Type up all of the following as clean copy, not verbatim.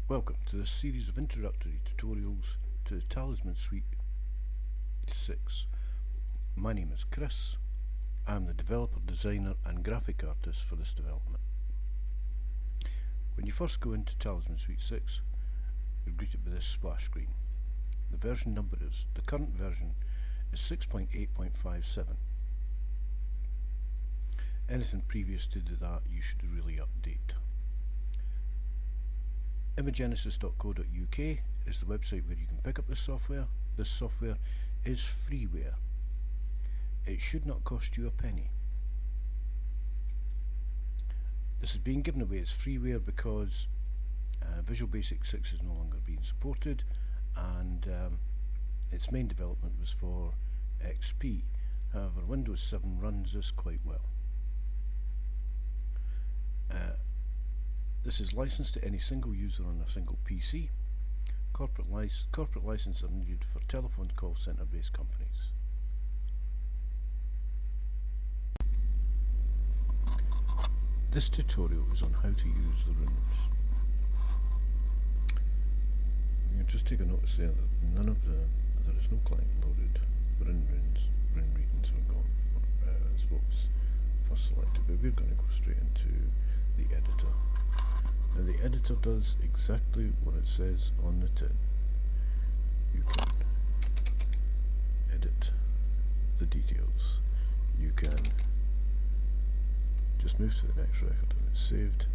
Welcome to this series of introductory tutorials to the Talisman Suite VI. My name is Chris. I'm the developer, designer and graphic artist for this development. When you first go into Talisman Suite VI, you're greeted with this splash screen. The current version is 6.8.57. Anything previous to that you should really update. imagenesis.co.uk is the website where you can pick up this software. This software is freeware. It should not cost you a penny. This is being given away as freeware because Visual Basic 6 is no longer being supported, and its main development was for XP. However, Windows 7 runs this quite well. This is licensed to any single user on a single PC. Corporate licenses are needed for telephone call center based companies. This tutorial is on how to use the runes. You can just take a notice there that there is no client loaded. Rune readings were gone as what was first selected, but we're going to go straight into the editor. Now the editor does exactly what it says on the tin. You can edit the details. You can just move to the next record and it's saved.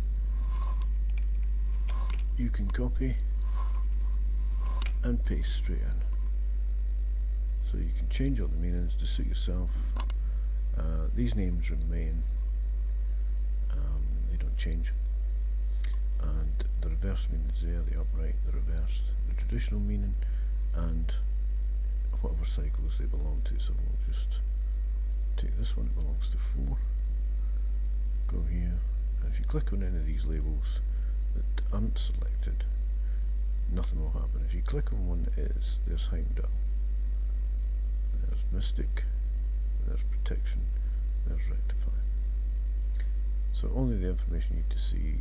You can copy and paste straight in. So you can change all the meanings to suit yourself. These names remain, they don't change. And the reverse meaning is there, the upright, the reverse, the traditional meaning, and whatever cycles they belong to. So we'll just take this one, it belongs to 4. Go here, and if you click on any of these labels that aren't selected, nothing will happen. If you click on one that is, there's Heimdall, there's Mystic, there's Protection, there's Rectify. So only the information you need to see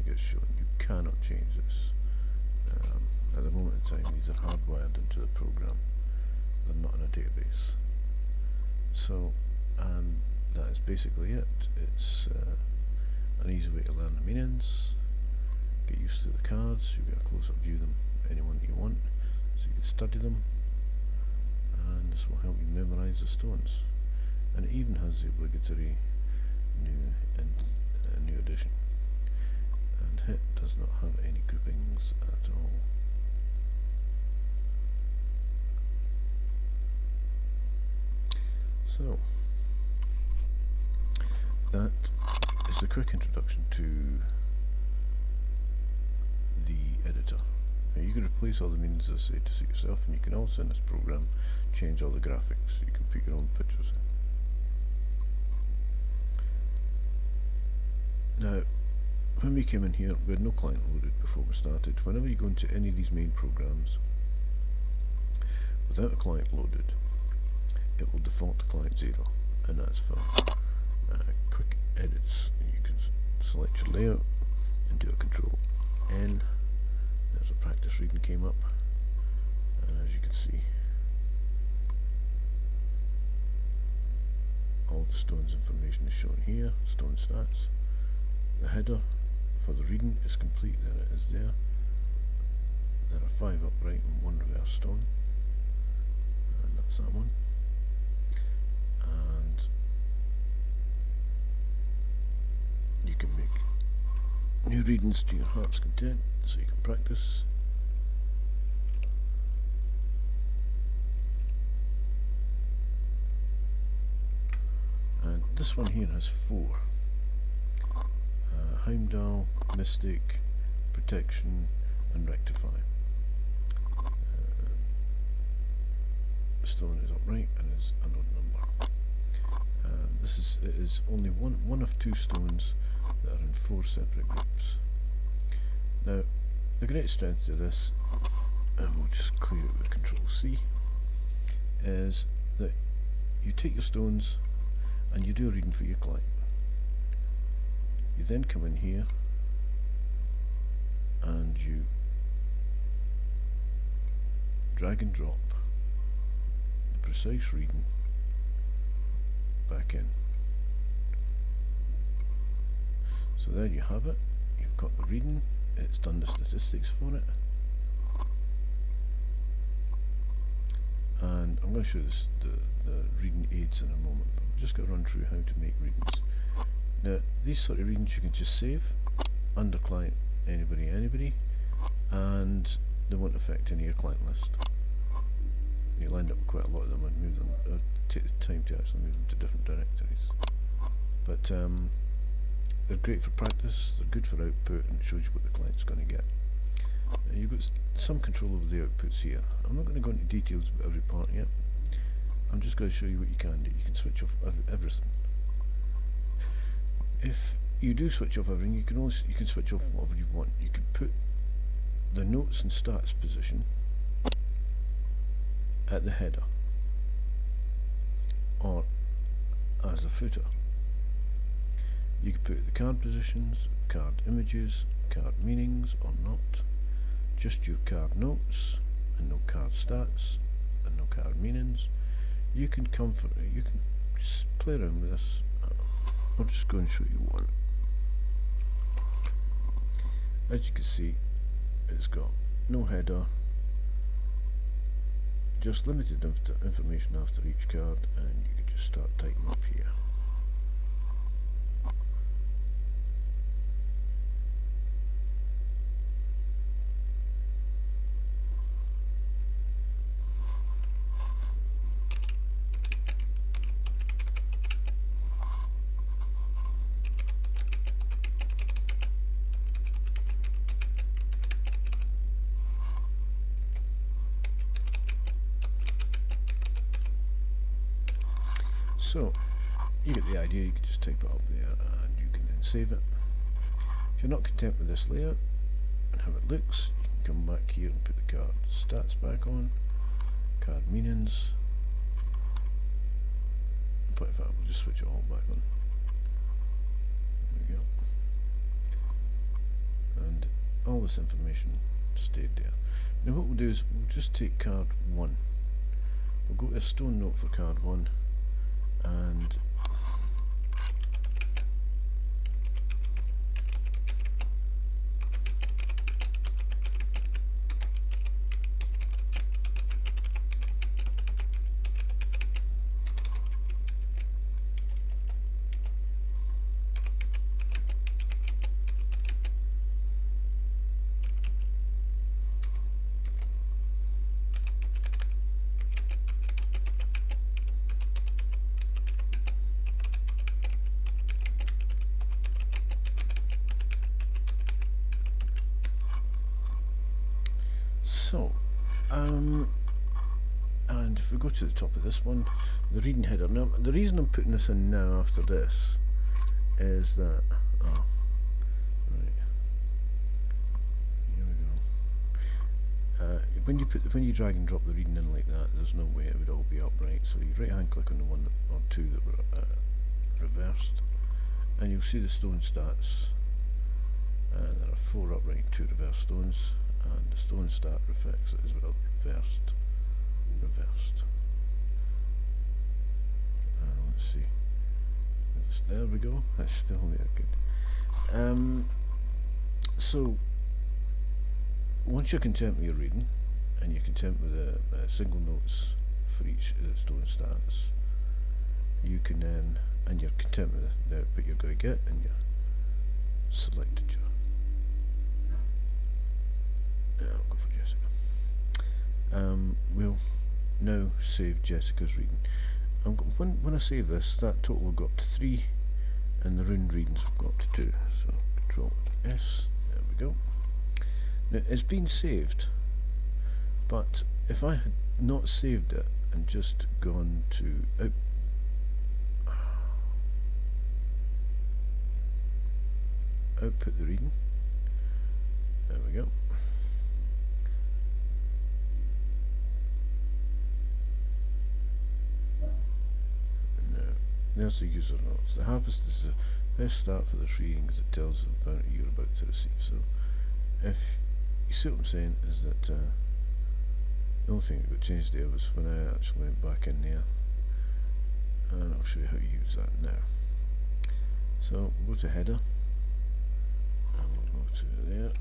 gets shown. You cannot change this. At the moment in time, these are hardwired into the program. They're not in a database. So, and that is basically it. It's an easy way to learn the meanings, get used to the cards. You'll get a close-up view of them, anyone that you want, so you can study them, and this will help you memorize the stones. And it even has the obligatory new addition. And hit does not have any groupings at all. So that is the quick introduction to the editor. Now you can replace all the meanings as I say to suit yourself, and you can also in this program change all the graphics. You can put your own pictures in. Now when we came in here, we had no client loaded before we started. Whenever you go into any of these main programs without a client loaded, it will default to client 0, and that's for quick edits. You can select your layout and do a Control N. There's a practice reading came up, and as you can see, all the stones information is shown here. Stone stats. The header for the reading is complete, there it is there. There are 5 upright and 1 reverse stone, and that's that one. And you can make new readings to your heart's content, so you can practice. And this one here has 4. Heimdall, Mystic, Protection and Rectify. The stone is upright and is an odd number. It is only one of 2 stones that are in 4 separate groups. Now the great strength to this, and we'll just clear it with Control C, is that you take your stones and you do a reading for your client. You then come in here and you drag and drop the precise reading back in. So there you have it. You've got the reading, it's done the statistics for it. And I'm going to show you the reading aids in a moment, but we're just going to run through how to make readings. Now, these sort of readings you can just save under client anybody, and they won't affect any of your client list. You'll end up with quite a lot of them and move them, take the time to actually move them to different directories. But they're great for practice, they're good for output, and it shows you what the client's going to get. You've got some control over the outputs here. I'm not going to go into details about every part yet. I'm just going to show you what you can do. You can switch off everything. If you do switch off everything, you can switch off whatever you want. You can put the notes and stats position at the header or as a footer. You can put the card positions, card images, card meanings or not, just your card notes and no card stats and no card meanings. You can just play around with this. I'll just go and show you one. As you can see, it's got no header, just limited information after each card, and you can just start typing up here. So, you get the idea. You can just type it up there and you can then save it. If you're not content with this layout and how it looks, you can come back here and put the card stats back on, card meanings, but in fact we'll just switch it all back on. There we go. And all this information stayed there. Now what we'll do is we'll just take card 1. We'll go to a stone note for card 1 and and if we go to the top of this one, the reading header. Now, the reason I'm putting this in now after this is that, right, here we go. When you drag and drop the reading in like that, there's no way it would all be upright. So you right hand click on the one or two that were reversed, and you'll see the stone stats. There are 4 upright, 2 reverse stones. And the stone stat reflects it as well, reversed. Let's see. There we go. That's still there. Good. So once you're content with your reading, and you're content with the single notes for each of the stone stats, you can then, and you're content with the output you're going to get, and you're selected your. I'll go for Jessica. We'll now save Jessica's reading. When I save this, that total will go up to 3, and the Rune readings will go up to 2. So Control S, there we go. Now it's been saved, but if I had not saved it and just gone to output the reading, there we go. There's the user notes. The harvest is the best start for this reading because it tells the bounty you're about to receive. So if see what I'm saying is that the only thing that got changed there was when I actually went back in there, and I'll show you how to use that now. So we'll go to header, and we'll go to there.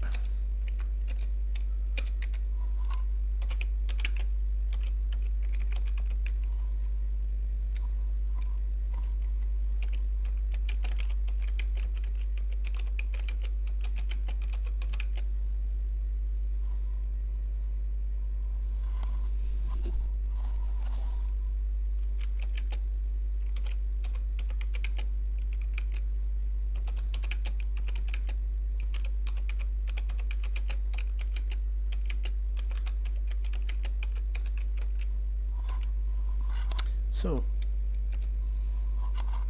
So,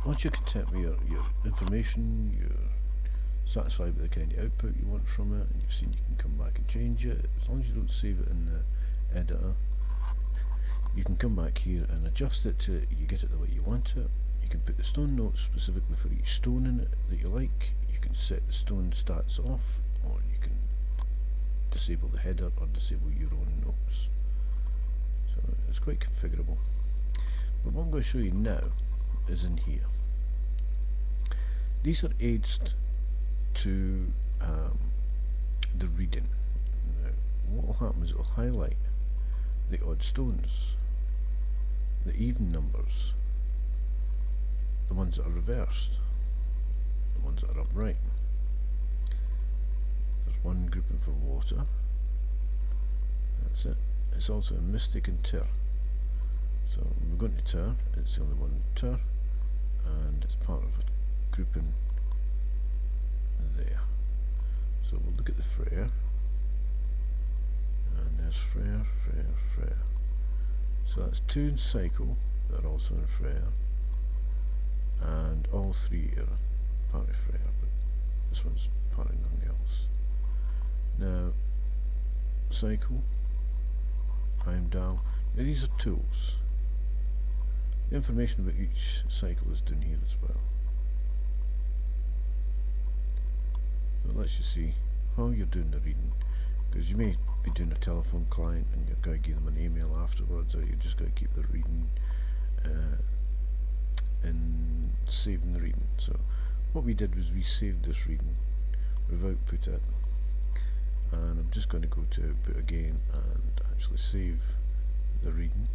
once you're content with your information, you're satisfied with the kind of output you want from it, and you've seen you can come back and change it, as long as you don't save it in the editor, you can come back here and adjust it to you get it the way you want it. You can put the stone notes specifically for each stone in it that you like. You can set the stone stats off, or you can disable the header or disable your own notes. So it's quite configurable. But what I'm going to show you now is in here. These are aids to the reading. Now, what will happen is it will highlight the odd stones, the even numbers, the ones that are reversed, the ones that are upright. There's one grouping for water. That's it. It's also a mystic and tir. So when we go into tir, it's the only one tir, and it's part of a grouping there. So we'll look at the Freyr, and there's Freyr, Freyr, Freyr. So that's 2 in cycle that are also in Freyr, and all 3 are part of Freyr, but this one's part of nothing else. Now, cycle, Heimdall, now these are tools. The information about each cycle is down here as well. So it lets you see how you're doing the reading, because you may be doing a telephone client and you're going to give them an email afterwards, or you're just going to keep the reading and saving the reading. So what we did was we saved this reading, we've output it, and I'm just going to go to output again and actually save the reading.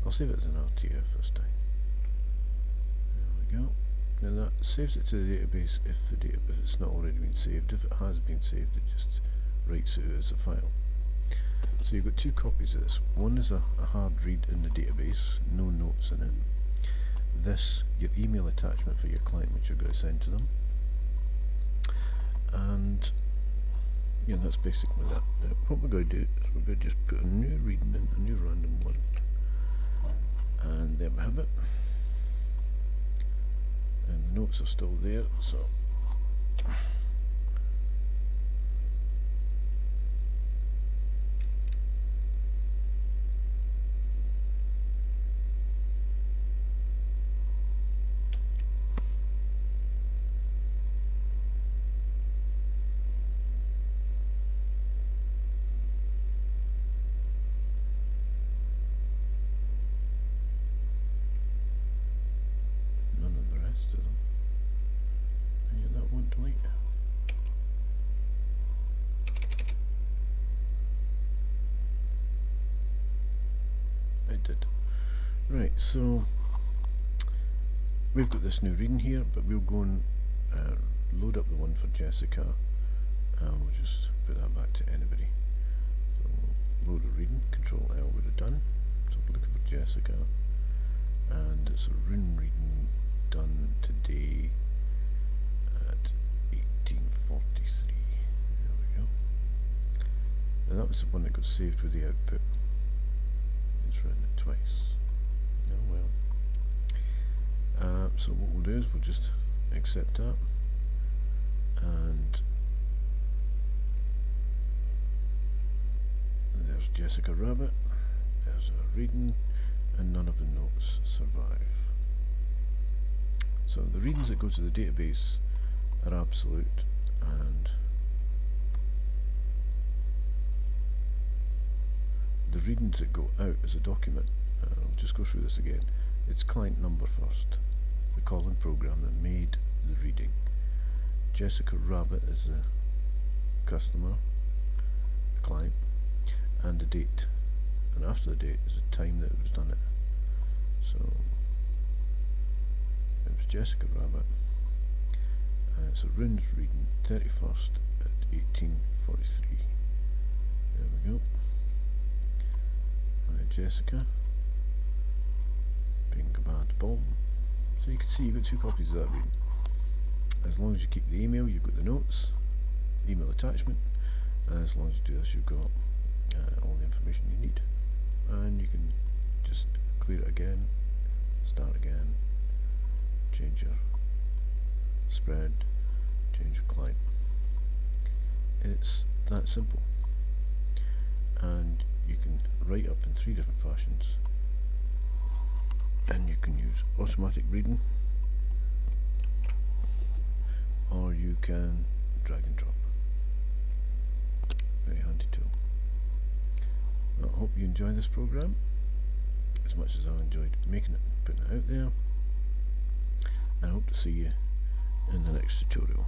I'll save it as an RTF this time. There we go. Now that saves it to the database if it's not already been saved. If it has been saved, it just writes it as a file. So you've got 2 copies of this. One is a hard read in the database, no notes in it. This, your email attachment for your client, which you're going to send to them. And yeah, that's basically that. Now, what we're going to do is we're going to just put a new reading in, a new random one. And there we have it, and the notes are still there, so right, so we've got this new reading here, but we'll go and load up the one for Jessica, and we'll just put that back to anybody. So we'll load a reading, Control L would have done. So we're looking for Jessica, and it's a Rune reading done today at 1843. There we go. And that was the one that got saved with the output. It's written it twice. Oh well. So what we'll do is we'll just accept that, and there's Jessica Rabbit, there's a reading, and none of the notes survive. So the readings that go to the database are absolute, and readings that go out as a document, I'll just go through this again. It's client number first, the calling program that made the reading. Jessica Rabbit is the customer, the client, and the date. And after the date is the time that it was done it. So it was Jessica Rabbit. So Rune's reading 31st at 18:43. There we go. Right, Jessica. Bing bad boom. So you can see you've got 2 copies of that reading. As long as you keep the email, you've got the notes, email attachment, and as long as you do this, you've got all the information you need. And you can just clear it again, start again, change your spread, change your client. It's that simple. And you can write up in 3 different fashions. And you can use automatic reading, or you can drag and drop. Very handy tool. Well, I hope you enjoy this program as much as I enjoyed making it and putting it out there, and I hope to see you in the next tutorial.